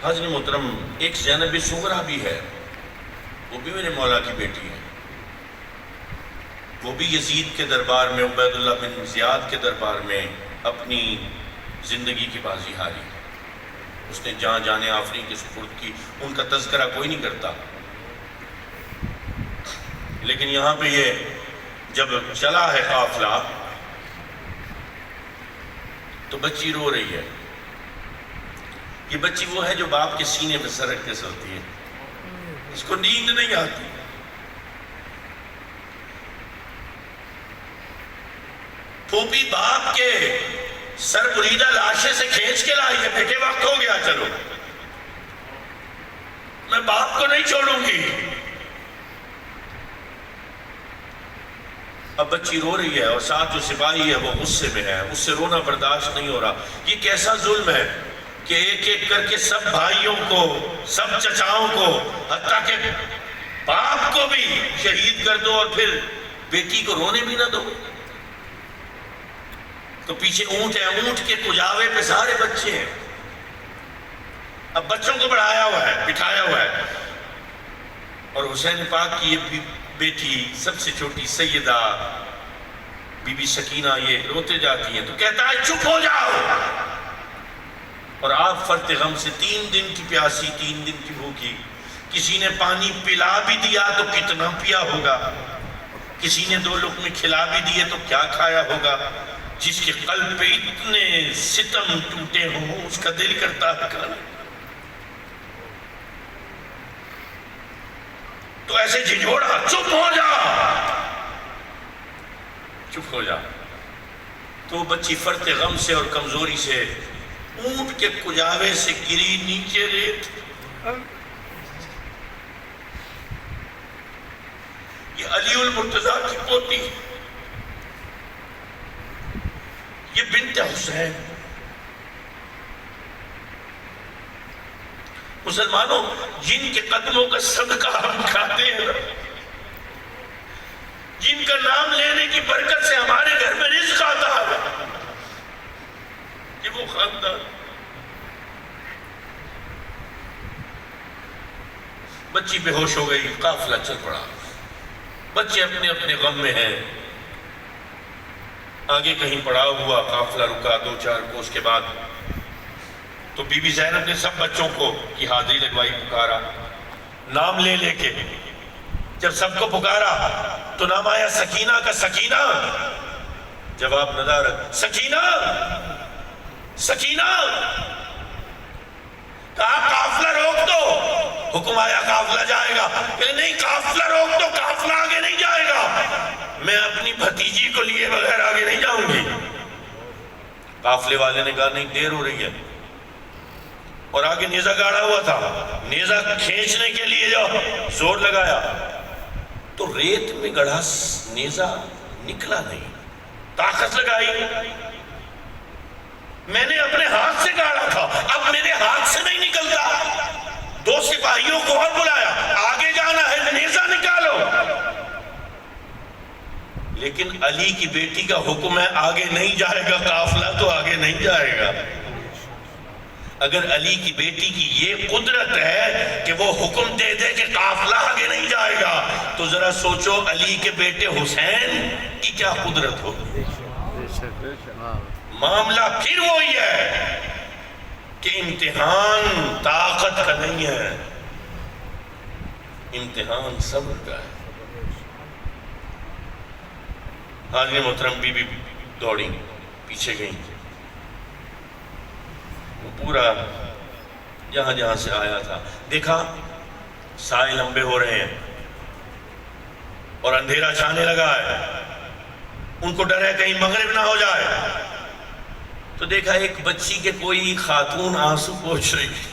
حاضرین محترم، ایک زینب صغرا بھی ہے، وہ بھی میرے مولا کی بیٹی ہے، وہ بھی یزید کے دربار میں، عبید اللہ بن زیاد کے دربار میں اپنی زندگی کی بازی ہاری، اس نے جان آفری کے سپرد کی، ان کا تذکرہ کوئی نہیں کرتا، لیکن یہاں پہ یہ جب چلا ہے قافلہ تو بچی رو رہی ہے۔ یہ بچی وہ ہے جو باپ کے سینے پہ سر رکھ کے سوتی ہے، اس کو نیند نہیں آتی، پھوپھی باپ کے سر بریدہ لاشے سے کھینچ کے لائی ہے، بیٹے وقت ہو گیا، چلو میں باپ کو نہیں چھوڑوں گی۔ اب بچی رو رہی ہے، اور ساتھ جو سپاہی ہے وہ غصے میں ہے، اس سے رونا برداشت نہیں ہو رہا۔ یہ کیسا ظلم ہے کہ ایک ایک کر کے سب بھائیوں کو، سب چچاؤں کو، حتیٰ کہ باپ کو بھی شہید کر دو، اور پھر بیٹی کو رونے بھی نہ دو۔ تو پیچھے اونٹ ہے، اونٹ کے کجاوے پہ سارے بچے ہیں، اب بچوں کو بڑھایا ہوا ہے، بٹھایا ہوا ہے، اور حسین پاک کی یہ بیٹی سب سے چھوٹی سیدہ بی بی سکینہ یہ روتے جاتی ہیں، تو کہتا ہے چپ ہو جاؤ، اور آپ فرط غم سے 3 دن کی پیاسی، 3 دن کی بھوکی، کسی نے پانی پلا بھی دیا تو کتنا پیا ہوگا، کسی نے 2 لقمے کھلا بھی دیے تو کیا کھایا ہوگا، جس کے قلب پہ اتنے ستم ٹوٹے ہوں اس کا دل کرتا ہے کھانا۔ تو ایسے جھنجھوڑا، چپ ہو جا، چپ ہو جا۔ تو بچی فرط غم سے اور کمزوری سے اونٹ کے کجاوے سے گری نیچے ریت۔ یہ علی المرتضیٰ کی پوتی، یہ بنت حسین۔ مسلمانوں، جن کے قدموں کا صدقہ ہم کھاتے ہیں، جن کا نام لینے کی برکت سے ہمارے گھر میں رزق آتا ہے، یہ وہ خاندان۔ بچی بے ہوش ہو گئی، قافلہ چل پڑا، بچے اپنے اپنے غم میں ہیں، آگے کہیں پڑاؤ ہوا، قافلہ رکا 2-4 کوس کے بعد، تو بی بی زینب نے سب بچوں کو کی حاضری لگوائی، پکارا نام لے لے کے۔ جب سب کو پکارا تو نام آیا سکینہ کا، سکینہ، جواب ندارت، سکینہ سکینہ، کہا قافلہ روک دو، حکم آیا قافلہ جائے گا، کہ نہیں قافلہ روک دو، قافلہ آگے نہیں جائے گا، میں اپنی بھتیجی کو لیے بغیر آگے نہیں جاؤں گی۔ قافلے والے نے کہا نہیں، دیر ہو رہی ہے، اور آگے نیزہ گاڑا ہوا تھا، نیزہ کھینچنے کے لیے جو زور لگایا تو ریت میں گڑھا نیزہ نکلا نہیں، طاقت لگائی، میں نے اپنے ہاتھ سے گاڑا تھا، اب میرے ہاتھ سے نہیں نکلتا، دو سپاہیوں کو اور بلایا، آگے جانا ہے نیزہ نکالو، لیکن علی کی بیٹی کا حکم ہے آگے نہیں جائے گا قافلہ تو آگے نہیں جائے گا۔ اگر علی کی بیٹی کی یہ قدرت ہے کہ وہ حکم دے دے کہ قافلہ آگے نہیں جائے گا تو ذرا سوچو علی کے بیٹے حسین کی کیا قدرت ہوگی۔ معاملہ پھر وہی ہے کہ امتحان طاقت کا نہیں ہے، امتحان صبر کا ہے۔ حاضرین محترم، بی بی دوڑی پیچھے گئی، وہ پورا جہاں جہاں سے آیا تھا دیکھا سائے لمبے ہو رہے ہیں اور اندھیرا چھانے لگا ہے، ان کو ڈر ہے کہیں مغرب نہ ہو جائے، تو دیکھا ایک بچی کے کوئی خاتون آنسو پوچھ رہی تھی،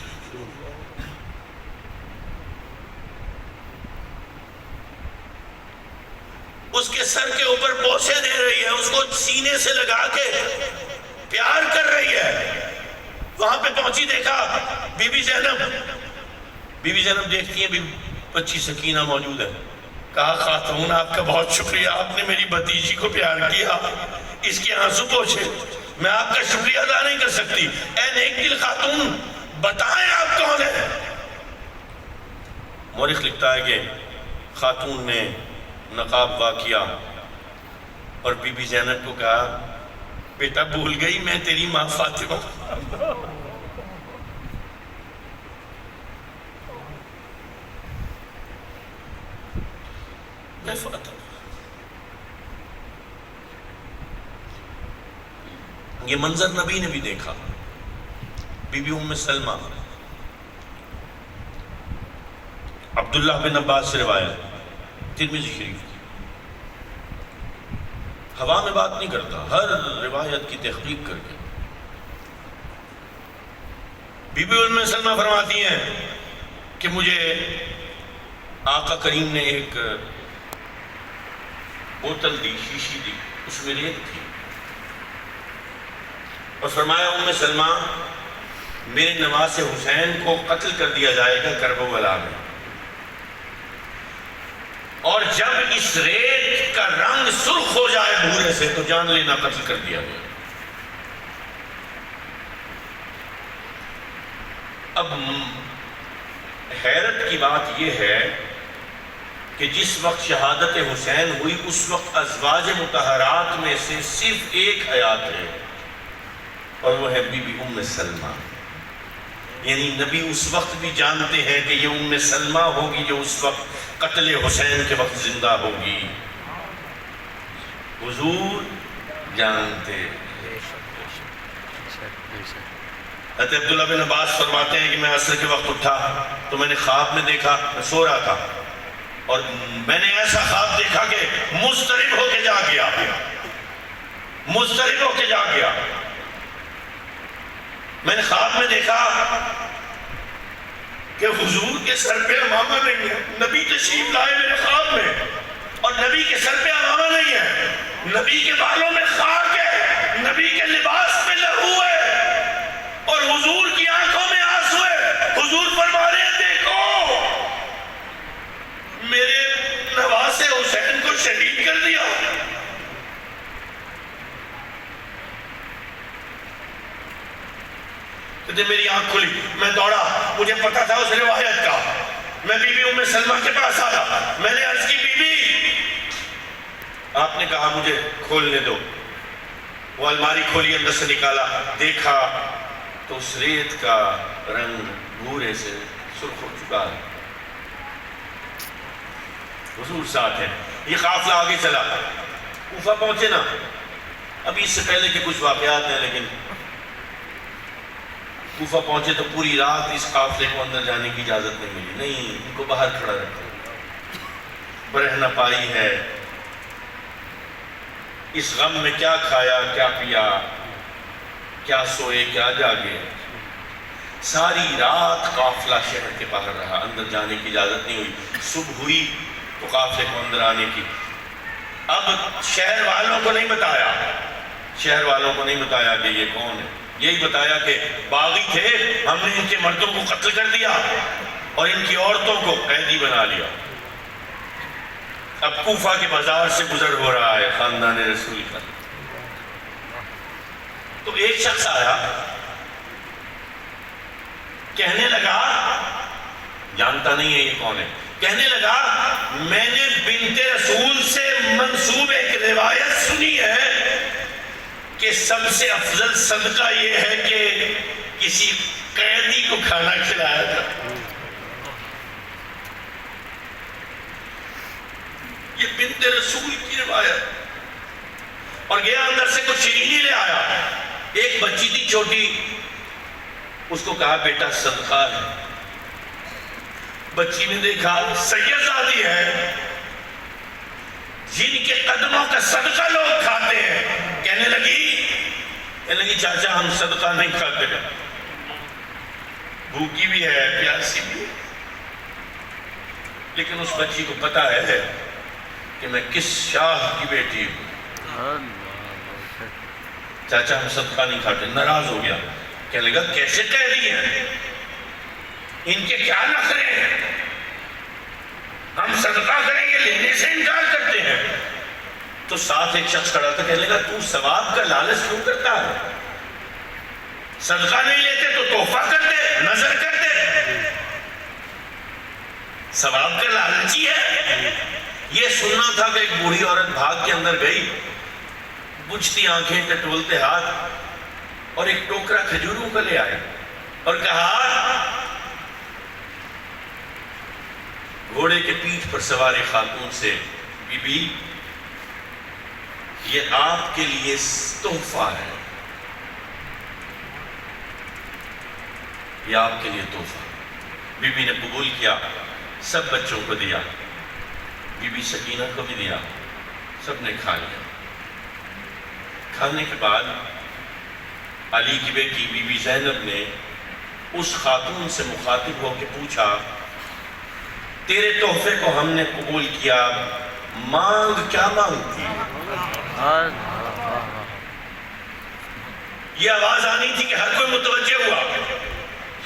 اس کے سر کے اوپر بوسے دے رہی ہے، اس کو سینے سے لگا کے پیار کر رہی ہے۔ وہاں پہ پہنچی، دیکھا بی بی زینب دیکھتی ہیں بچی سکینہ موجود ہے، کہا خاتون آپ کا بہت شکریہ، آپ نے میری بھتیجی کو پیار کیا، اس کے آنسو پوچھے، میں آپ کا شکریہ ادا نہیں کر سکتی، اے نیک دل خاتون بتائیں آپ کون ہیں۔ مورخ لکھتا ہے کہ خاتون نے نقاب وا کیا اور بی بی زینب کو کہا بیٹا بھول گئی میں تیری ماں فاطمہ۔ میں فاطمہ، یہ منظر نبی نے بھی دیکھا۔ بی بی ام سلمہ، عبداللہ بن عباس سے روایت، ترمذی شریف، ہوا میں بات نہیں کرتا، ہر روایت کی تحقیق کر کے۔ بی بی ام سلمہ فرماتی ہیں کہ مجھے آقا کریم نے ایک بوتل دی، شیشی دی، اس میں ریت تھی، اور فرمایا ام سلمہ میرے نواز حسین کو قتل کر دیا جائے گا کربلا میں، اور جب اس ریت کا رنگ سرخ ہو جائے بھورے سے تو جان لینا قتل کر دیا گیا۔ اب حیرت کی بات یہ ہے کہ جس وقت شہادت حسین ہوئی اس وقت ازواج مطہرات میں سے صرف ایک حیات ہے اور وہ ہے بی بی ام سلمہ، یعنی نبی اس وقت بھی جانتے ہیں کہ یہ ام سلمہ ہوگی جو اس وقت قتل حسین کے وقت زندہ ہوگی، حضور جانتے۔ حضرت عبداللہ بن عباس فرماتے ہیں کہ میں عصر کے وقت اٹھا تو میں نے خواب میں دیکھا، میں سو رہا تھا اور میں نے ایسا خواب دیکھا کہ مضطرب ہو کے جاگ گیا، مضطرب ہو کے جاگ گیا۔ میں نے خواب میں دیکھا کہ حضور کے سر پہ امامہ نہیں ہے، نبی تشریف لائے میرے خواب میں اور نبی کے سر پہ امامہ نہیں ہے، نبی کے بالوں میں خاک ہے، نبی کے لباس میں لہو ہے اور حضور کی آنکھوں میں آنسو ہے۔ حضور فرما رہے ہیں دیکھو میرے نواز حسین کو شہید کر دیا۔ کہتے میری آنکھ کھلی، میں دوڑا، مجھے پتا تھا اس روایت کا، میں بی بی ام سلمہ کے پاس آیا، میں نے عرض کی بی بی، آپ نے کہا مجھے کھولنے دو، وہ الماری کھولی، اندر سے نکالا، دیکھا تو اس ریت کا رنگ بھورے سے سرخ ہو چکا ہے۔ حضور ساتھ ہے۔ یہ قافلہ آگے چلا، کوفہ پہنچے نا، ابھی اس سے پہلے کے کچھ واقعات ہیں، لیکن کوفہ پہنچے تو پوری رات اس قافلے کو اندر جانے کی اجازت نہیں ملی، نہیں، ان کو باہر کھڑا رکھو، برہنہ پائی ہے، اس غم میں کیا کھایا کیا پیا، کیا سوئے کیا جاگے۔ ساری رات قافلہ شہر کے باہر رہا، اندر جانے کی اجازت نہیں ہوئی۔ صبح ہوئی تو قافلے کو اندر آنے کی۔ اب شہر والوں کو نہیں بتایا، شہر والوں کو نہیں بتایا کہ یہ کون ہے، یہی بتایا کہ باغی تھے، ہم نے ان کے مردوں کو قتل کر دیا اور ان کی عورتوں کو قیدی بنا لیا۔ اب کوفہ کے بازار سے گزر ہو رہا ہے خاندان رسول کا، تو ایک شخص آیا، کہنے لگا، جانتا نہیں ہے یہ کون ہے، کہنے لگا میں نے بنت رسول سے منسوب ایک روایت سنی ہے کہ سب سے افضل صدقہ یہ ہے کہ کسی قیدی کو کھانا کھلایا جائے۔ یہ بنت رسول کی روایت، اور گیا اندر سے کچھ شیرینی لے آیا۔ ایک بچی تھی چھوٹی، اس کو کہا بیٹا صدقہ ہے۔ بچی نے دیکھا سیدزادی ہے جن کے قدموں کا صدقہ لوگ کھاتے ہیں، کہنے لگی چاچا ہم صدقہ نہیں کھاتے، بھوکی بھی ہے پیاسی بھی ہے، لیکن اس بچی کو پتا ہے کہ میں کس شاہ کی بیٹی ہوں، چاچا ہم صدقہ نہیں کھاتے۔ ناراض ہو گیا، کہنے لگا کیسے قیدی ہیں، ان کے کیا نخرے ہیں، ہم صدقہ کریں گے لینے سے انکار کرتے ہیں۔ تو ساتھ ایک شخص کھڑا تھا، کہنے لگا تو ثواب کا لالچ کیوں کرتا ہے، صدقہ نہیں لیتے تو تحفہ کر دے، نظر کر دے، ثواب کا لالچی ہے۔ یہ سننا تھا کہ ایک بوڑھی عورت بھاگ کے اندر گئی، بجھتی آنکھیں ٹٹولتے ہاتھ، اور ایک ٹوکرا کھجوروں کا لے آئے اور کہا گھوڑے کے پیٹھ پر سوار خاتون سے، بی بی یہ آپ کے لیے تحفہ ہے، یہ آپ کے لیے تحفہ۔ بی بی نے قبول کیا، سب بچوں کو دیا، بی بی سکینہ کو بھی دیا، سب نے کھا لیا۔ کھانے کے بعد علی کی بیٹی بی بی زینب نے اس خاتون سے مخاطب ہو کے پوچھا تیرے تحفے کو ہم نے قبول کیا، مانگ کیا مانگتی ہے؟ یہ آواز آنی تھی کہ ہر کوئی متوجہ ہوا،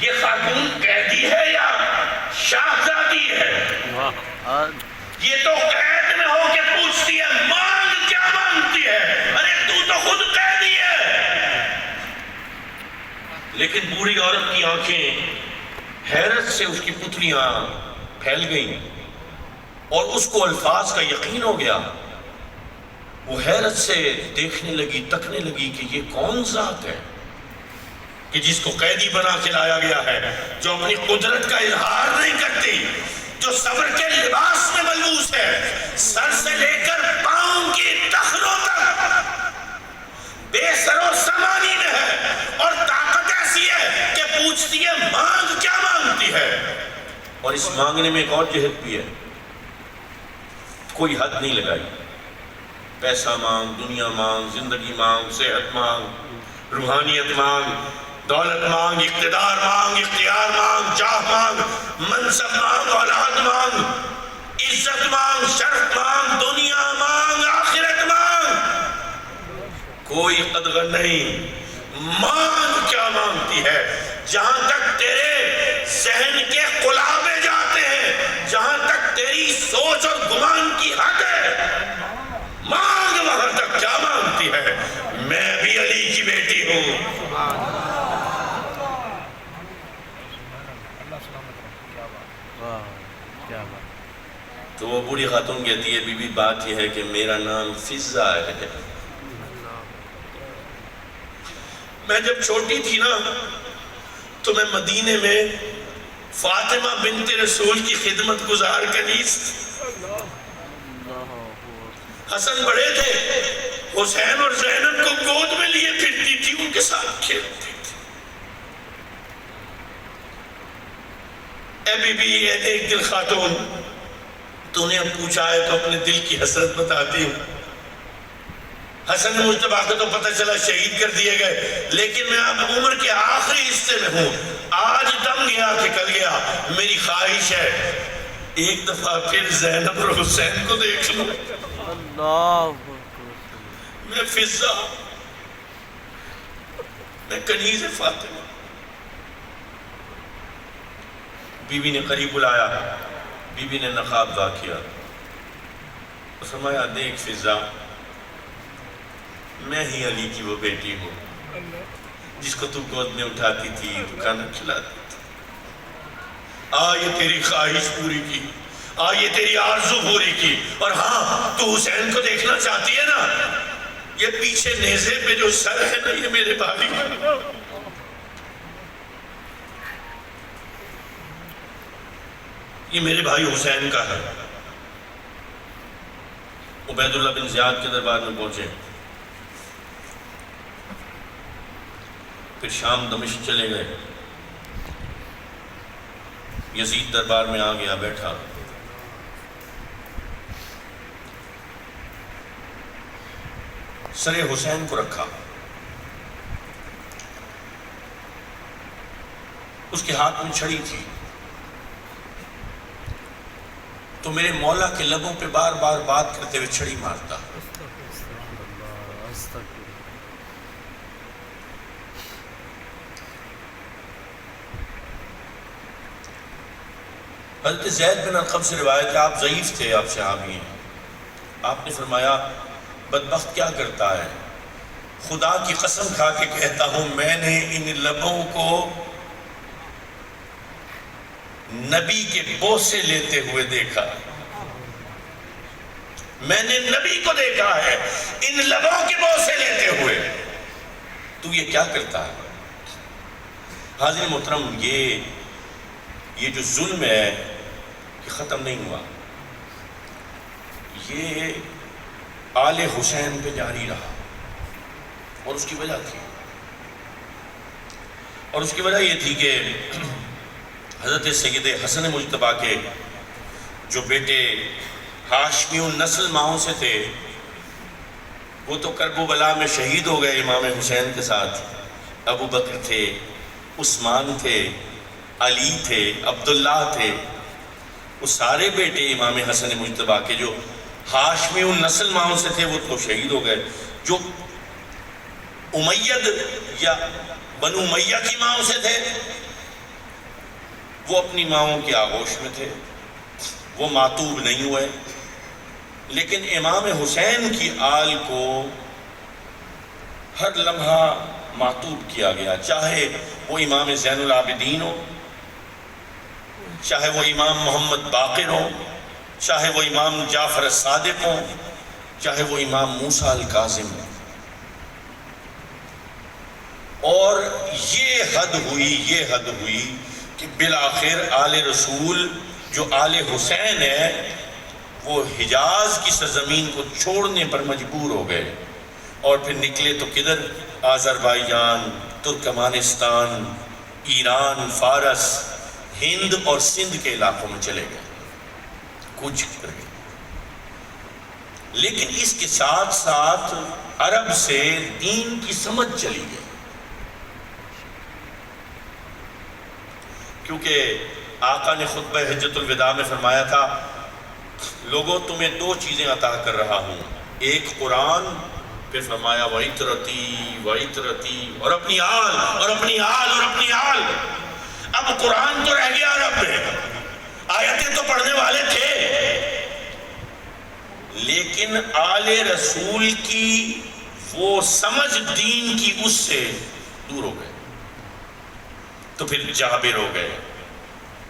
یہ خاتون قیدی ہے یا شاہزادی ہے؟ یہ تو قید میں ہو کے پوچھتی ہے مانگ کیا مانگتی ہے، ارے تو خود قیدی ہے۔ لیکن بوڑھی عورت کی آنکھیں حیرت سے اس کی پتلیاں پھیل گئیں اور اس کو الفاظ کا یقین ہو گیا۔ وہ حیرت سے دیکھنے لگی، تکنے لگی کہ یہ کون ذات ہے کہ جس کو قیدی بنا کے لایا گیا ہے، جو اپنی قدرت کا اظہار نہیں کرتی، جو صبر کے لباس میں ملبوس ہے، سر سے لے کر پاؤں کی ٹخنوں تک بے سر و سامانی میں ہے، اور طاقت ایسی ہے کہ پوچھتی ہے مانگ کیا مانگتی ہے۔ اور اس مانگنے میں ایک اور جہت بھی ہے، کوئی حد نہیں لگائی، پیسہ مانگ، دنیا مانگ، زندگی مانگ، صحت مانگ، روحانیت مانگ، دولت مانگ، اقتدار مانگ، اختیار مانگ، جاہ مانگ، منصب مانگ، اولاد مانگ، عزت مانگ، شرف مانگ، دنیا مانگ، آخرت مانگ، کوئی قدغن نہیں۔ مانگ کیا مانگتی ہے؟ جہاں تک تیرے ذہن کے قلابے جاتے ہیں، جہاں تک تیری سوچ اور گمان کی حد ہے، مانگ وہاں تک کیا مانگتی ہے۔ میں بھی علی کی بیٹی ہوں۔ تو وہ بوڑھی خاتون کہتی ہے بی بی بات یہ ہے کہ میرا نام فضہ ہے، میں جب چھوٹی تھی نا تو میں مدینے میں فاطمہ بنت رسول کی خدمت گزار کنیز، حسن بڑے تھے، حسین اور زینب کو گود میں لیے پھرتی تھی، ان کے ساتھ کھیلتی تھی۔ اے بی بی ایک دل خاتون، تو نے اب پوچھا ہے تو اپنے دل کی حسرت بتاتی ہوں۔ حسن مجتبیٰ کو تو پتہ چلا شہید کر دیے گئے، لیکن میں اب عمر کے آخری حصے میں ہوں، آج دم گیا کہ کل گیا، میری خواہش ہے ایک دفعہ پھر زینب اور حسین کو دیکھ لوں۔ میں فضا، میں کنیز فاطمہ۔ بی بی نے قریب بلایا، بی بی نے نقاب دا کیا، فرمایا دیکھ فضا، میں ہی علی کی وہ بیٹی ہوں جس کو تو گود میں اٹھاتی تھی، تو کھانا کھلاتی تھی۔ یہ تیری خواہش پوری کی، یہ تیری آرزو پوری کی، اور ہاں تو حسین کو دیکھنا چاہتی ہے نا، یہ پیچھے نیزے پہ جو سر ہے نا، یہ میرے بھائی ہے، یہ میرے بھائی حسین کا ہے۔ عبید اللہ بن زیاد کے دربار میں پہنچے، پھر شام دمشق چلے گئے، یزید دربار میں آ گیا، بیٹھا، سر حسین کو رکھا، اس کے ہاتھ میں چھڑی تھی، تو میرے مولا کے لبوں پہ بار بار بات کرتے ہوئے چھڑی مارتا۔ حضرت زید بن ارقم سے روایت ہے، آپ ضعیف تھے، آپ صحابی ہیں، آپ نے فرمایا بدبخت کیا کرتا ہے، خدا کی قسم کھا کے کہتا ہوں میں نے ان لبوں کو نبی کے بوسے لیتے ہوئے دیکھا، میں نے نبی کو دیکھا ہے ان لبوں کے بوسے لیتے ہوئے، تو یہ کیا کرتا ہے؟ حاضرین محترم، یہ جو ظلم ہے یہ ختم نہیں ہوا، یہ آل حسین پہ جاری رہا، اور اس کی وجہ تھی، اور اس کی وجہ یہ تھی کہ حضرت سید حسن مجتبیٰ کے جو بیٹے ہاشمی النسل ماؤں سے تھے، وہ تو کرب و بلا میں شہید ہو گئے امام حسین کے ساتھ، ابو بکر تھے، عثمان تھے، علی تھے، عبداللہ تھے، وہ سارے بیٹے امام حسن مجتبیٰ کے جو ہاشمی النسل ماؤں سے تھے وہ تو شہید ہو گئے، جو امید یا بنو امیہ کی ماؤں سے تھے وہ اپنی ماؤں کی آغوش میں تھے، وہ معتوب نہیں ہوئے، لیکن امام حسین کی آل کو ہر لمحہ معتوب کیا گیا، چاہے وہ امام زین العابدین ہو، چاہے وہ امام محمد باقر ہو، چاہے وہ امام جعفر الصادق ہو، چاہے وہ امام موسیٰ الکاظم ہو، اور یہ حد ہوئی کہ بالآخر آل رسول جو آل حسین ہے وہ حجاز کی سرزمین کو چھوڑنے پر مجبور ہو گئے، اور پھر نکلے تو کدھر؟ آذربائیجان، ترکمانستان، ایران، فارس، ہند اور سندھ کے علاقوں میں چلے گئے، کچھ کر گئے، لیکن اس کے ساتھ ساتھ عرب سے دین کی سمجھ چلی گئی، کیونکہ آقا نے خطبہ حجت الوداع میں فرمایا تھا لوگوں تمہیں دو چیزیں عطا کر رہا ہوں، ایک قرآن، پھر فرمایا وَعِتْرَتِي وَعِتْرَتِي، اور اپنی آل اور اپنی آل اور اپنی آل۔ اب قرآن تو رہ گیا عرب میں، آیتیں تو پڑھنے والے تھے، لیکن آل رسول کی وہ سمجھ دین کی اس سے دور ہو گئے، تو پھر جابر ہو گئے،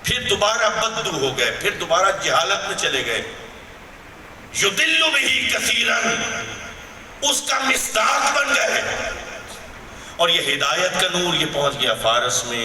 پھر دوبارہ بددو ہو گئے، پھر دوبارہ جہالت میں چلے گئے، یُضِلُّ بِهِ کثیراً، اس کا مصداق بن گئے، اور یہ ہدایت کا نور یہ پہنچ گیا فارس میں،